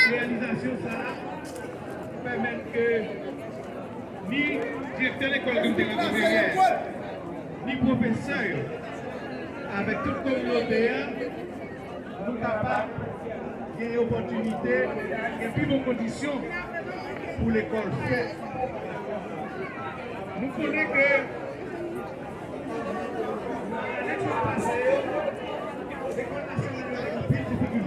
Réalisation ça permet que ni directeur de l'école de ni professeur avec toute communauté nous capables d'une opportunité et puis nos conditions pour l'école. Nous connaissons que l'élection passée, l'école nationale a eu plus de difficultés.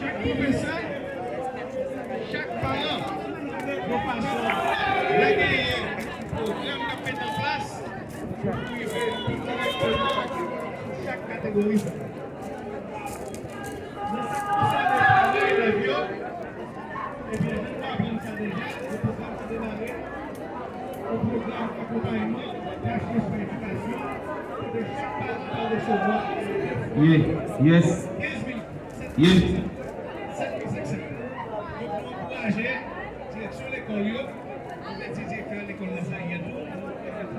Chaque professeur, chaque parent, nous passons la programme qui est en place pour chaque catégorie. Et bien, nous avons ça déjà, le programme a démarré, le programme d'accompagnement, d'éducation, de chaque parent va recevoir 15 000, 7 500. Donc, pour encourager, direction de l'école, directeur de l'école nationale,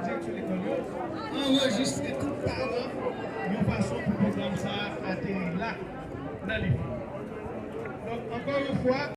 direction de l'école, enregistrer tout parent, de façon pour le programme ça atterrir là, dans les. Donc, encore une fois,